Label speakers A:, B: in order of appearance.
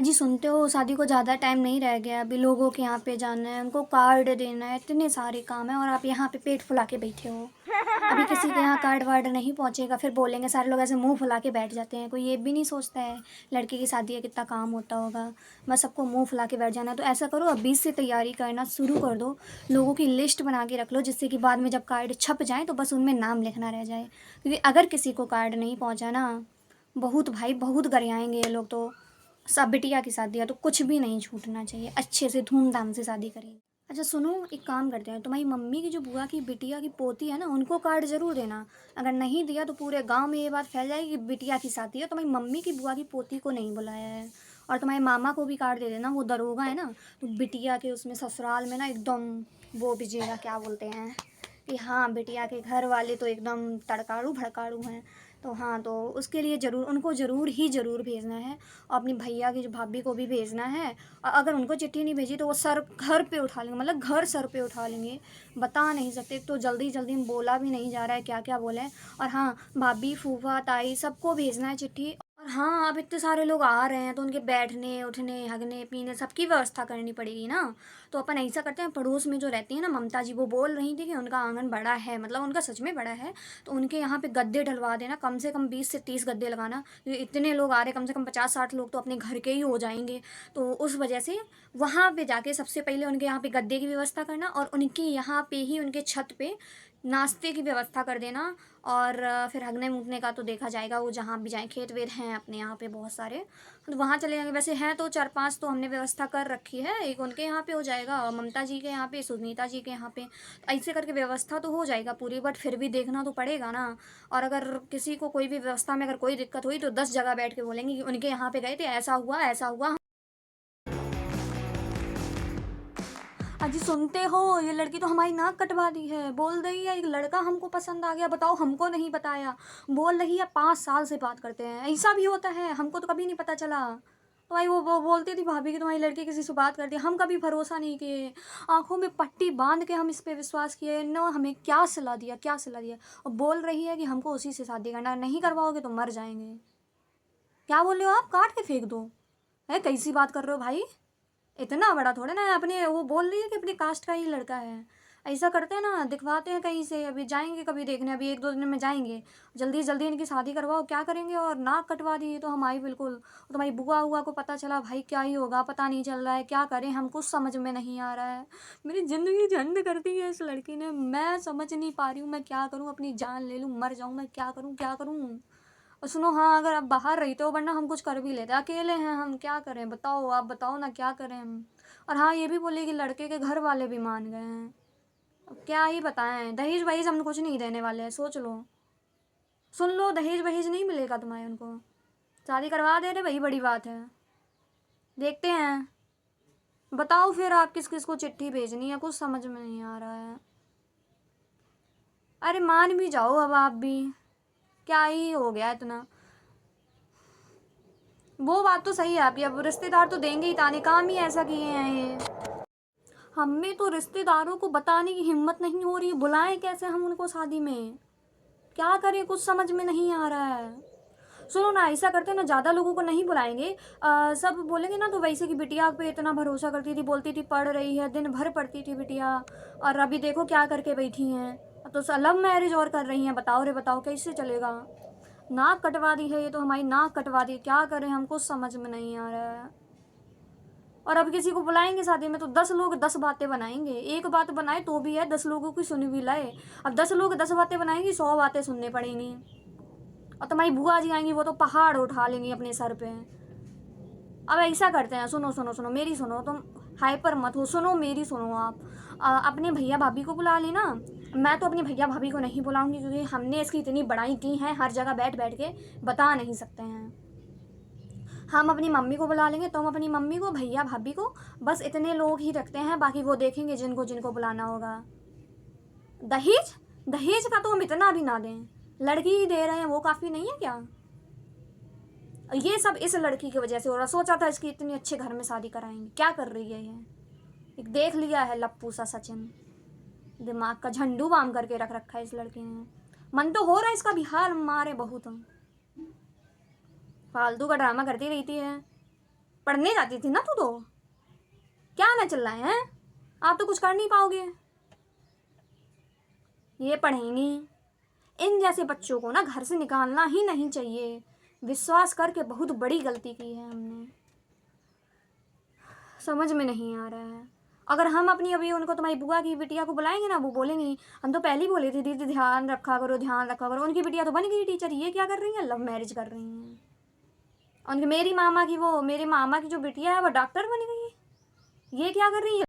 A: जी सुनते हो, शादी को ज़्यादा टाइम नहीं रह गया। अभी लोगों के यहाँ पे जाना है, उनको कार्ड देना है, इतने सारे काम हैं और आप यहाँ पे पेट फुला के बैठे हो। अभी किसी के यहाँ कार्ड वार्ड नहीं पहुँचेगा, फिर बोलेंगे। सारे लोग ऐसे मुंह फुला के बैठ जाते हैं। कोई ये भी नहीं सोचता है लड़की की शादी है कितना काम होता होगा। बस सबको मुंह फुला के बैठ जाना है। तो ऐसा करो, अभी से तैयारी करना शुरू कर दो। लोगों की लिस्ट बना के रख लो, जिससे कि बाद में जब कार्ड छप जाए तो बस उनमें नाम लिखना रह जाए। क्योंकि अगर किसी को कार्ड नहीं पहुँचा ना, बहुत भाई बहुत गरियाएंगे ये लोग। तो सब बिटिया की शादी है तो कुछ भी नहीं छूटना चाहिए, अच्छे से धूमधाम से शादी करेंगे। अच्छा सुनो, एक काम करते हैं, तुम्हारी मम्मी की जो बुआ की बिटिया की पोती है ना, उनको कार्ड ज़रूर देना। अगर नहीं दिया तो पूरे गांव में ये बात फैल जाएगी कि बिटिया की शादी है, तुम्हारी मम्मी की बुआ की पोती को नहीं बुलाया है। और तुम्हारे मामा को भी कार्ड दे देना, वो दरोगा है ना, तो बिटिया के उसमें ससुराल में ना एकदम वो बीजिएगा, क्या बोलते हैं कि हाँ बिटिया के घर वाले तो एकदम तड़काड़ू भड़काड़ू हैं। तो हाँ, तो उसके लिए ज़रूर उनको ज़रूर ही ज़रूर भेजना है। और अपनी भैया की जो भाभी को भी भेजना है। और अगर उनको चिट्ठी नहीं भेजी तो वो सर घर पे उठा लेंगे, मतलब घर सर पे उठा लेंगे। बता नहीं सकते, तो जल्दी जल्दी में बोला भी नहीं जा रहा है क्या क्या बोले। और हाँ, भाभी फूफा ताई सबको भेजना है चिट्ठी। और हाँ, अब इतने सारे लोग आ रहे हैं तो उनके बैठने उठने हगने पीने सबकी व्यवस्था करनी पड़ेगी ना। तो अपन ऐसा करते हैं, पड़ोस में जो रहती है ना ममता जी, वो बोल रही थी कि उनका आंगन बड़ा है, मतलब उनका सच में बड़ा है। तो उनके यहाँ पे गद्दे डलवा देना, कम से कम 20 से 30 गद्दे लगाना। इतने लोग आ रहे हैं, कम से कम 50-60 लोग तो अपने घर के ही हो जाएंगे। तो उस वजह से वहाँ पे जाके सबसे पहले उनके यहाँ पे गद्दे की व्यवस्था करना, और उनके यहाँ पे ही उनके छत पे नाश्ते की व्यवस्था कर देना। और फिर हगने मूतने का तो देखा जाएगा, वो जहाँ भी जाएँ, खेत वेत हैं अपने यहाँ पे बहुत सारे, तो वहाँ चले जाएंगे। वैसे हैं तो 4-5 तो हमने व्यवस्था कर रखी है। एक उनके यहाँ पे हो जाएगा, और ममता जी के यहाँ पे, सुनीता जी के यहाँ पे, तो ऐसे करके व्यवस्था तो हो जाएगा पूरी। बट फिर भी देखना तो पड़ेगा ना। और अगर किसी को कोई भी व्यवस्था में अगर कोई दिक्कत हुई तो 10 जगह बैठ के बोलेंगे कि उनके यहाँ पे गए थे, ऐसा हुआ ऐसा हुआ। अजी सुनते हो, ये लड़की तो हमारी नाक कटवा दी है। बोल रही है एक लड़का हमको पसंद आ गया, बताओ हमको नहीं बताया। बोल रही है 5 साल से बात करते हैं, ऐसा भी होता है, हमको तो कभी नहीं पता चला। तो भाई वो बोलती थी भाभी कि तुम्हारी लड़की किसी से बात करती है, हम कभी भरोसा नहीं किए। आंखों में पट्टी बांध के हम इस पे विश्वास किए न, हमें क्या सलाह दिया क्या सलाह दिया। और बोल रही है कि हमको उसी से शादी करना, नहीं करवाओगे तो मर जाएंगे। क्या बोल रहे हो आप, काट के फेंक दो। है कैसी बात कर रहे हो भाई, इतना बड़ा थोड़ा ना है। अपने वो बोल रही है कि अपनी कास्ट का ही लड़का है। ऐसा करते हैं ना, दिखवाते हैं कहीं से। अभी जाएंगे कभी देखने, अभी 1-2 दिन में जाएंगे। जल्दी जल्दी इनकी शादी करवाओ, क्या करेंगे। और नाक कटवा दी तो हमारी बिल्कुल। और तुम्हारी बुआ हुआ को पता चला, भाई क्या ही होगा, पता नहीं चल रहा है, क्या करें हम, कुछ समझ में नहीं आ रहा है। मेरी ज़िंदगी झंड कर दी है इस लड़की ने, मैं समझ नहीं पा रही हूँ मैं क्या करूँ। अपनी जान ले लूँ, मर जाऊँ, मैं क्या करूँ क्या करूँ। और सुनो, हाँ अगर आप बाहर रहते हो, वरना हम कुछ कर भी लेते, अकेले हैं हम, क्या करें बताओ, आप बताओ ना क्या करें हम। और हाँ, ये भी बोले कि लड़के के घर वाले भी मान गए हैं। अब क्या ही बताएं, दहेज वहेज हम कुछ नहीं देने वाले हैं, सोच लो। सुन लो, दहेज वहेज नहीं मिलेगा तुम्हारे उनको, शादी करवा दे रहे, वही बड़ी बात है। देखते हैं, बताओ फिर आप किस किस को चिट्ठी भेजनी है, कुछ समझ में नहीं आ रहा है। अरे मान भी जाओ अब आप भी, क्या ही हो गया इतना। वो बात तो सही है आपकी, अब रिश्तेदार तो देंगे ही ताने, काम ही ऐसा किए हैं ये। हमें तो रिश्तेदारों को बताने की हिम्मत नहीं हो रही, बुलाएं कैसे हम उनको शादी में, क्या करें, कुछ समझ में नहीं आ रहा है। सुनो ना, ऐसा करते हैं ना, ज़्यादा लोगों को नहीं बुलाएंगे। सब बोलेंगे ना तो वैसे कि बिटिया पे इतना भरोसा करती थी, बोलती थी पढ़ रही है, दिन भर पढ़ती थी बिटिया, और अभी देखो क्या करके बैठी हैं। तो लव मैरिज और कर रही हैं, बताओ रे बताओ कैसे चलेगा। नाक कटवा दी है ये तो, हमारी नाक कटवा दी, क्या करें हम, कुछ समझ में नहीं आ रहा है। और अब किसी को बुलाएंगे शादी में तो 10 लोग 10 बातें बनाएंगे, एक बात बनाए तो भी है 10 लोगों की सुनी भी लाए। अब 10 लोग 10 बातें बनाएंगी, 100 बातें सुनने पड़ेंगी। और तुम्हारी बुआ जी आएंगी, वो तो पहाड़ उठा लेंगी अपने सर पे। अब ऐसा करते हैं, सुनो सुनो सुनो, मेरी सुनो, तुम हाइपर मत हो, सुनो मेरी सुनो आप। अपने भैया भाभी को बुला लेना। मैं तो अपने भैया भाभी को नहीं बुलाऊंगी, क्योंकि हमने इसकी इतनी बड़ाई की है हर जगह बैठ बैठ के, बता नहीं सकते हैं। हम अपनी मम्मी को बुला लेंगे, तुम अपनी मम्मी को, भैया भाभी को, बस इतने लोग ही रखते हैं, बाकी वो देखेंगे जिनको जिनको बुलाना होगा। दहेज, दहेज का तो हम इतना भी ना दें, लड़की ही दे रहे हैं, वो काफ़ी नहीं है क्या। ये सब इस लड़की की वजह से हो रहा, सोचा था इसकी इतनी अच्छे घर में शादी कराएंगे, क्या कर रही है ये। एक देख लिया है लप्पू सा सचिन, दिमाग का झंडू बाम करके रख रखा है इस लड़की ने। मन तो हो रहा है इसका भी हाल मारे बहुत, फालतू का ड्रामा करती रहती है। पढ़ने जाती थी ना तू तो, क्या ना चल रहा है? आप तो कुछ कर नहीं पाओगे। ये पढ़ेंगी। इन जैसे बच्चों को ना घर से निकालना ही नहीं चाहिए। विश्वास करके बहुत बड़ी गलती की है हमने। समझ में नहीं आ रहा है। अगर हम अपनी अभी उनको, तुम्हारी बुआ की बिटिया को बुलाएंगे ना, वो बोलेंगी हम तो पहले ही बोले थे दीदी ध्यान रखा करो, ध्यान रखा करो। उनकी बिटिया तो बन गई टीचर, ये क्या कर रही है? लव मैरिज कर रही हैं। उनके मेरी मामा की जो बिटिया है वो डॉक्टर बन गई है। ये क्या कर रही है?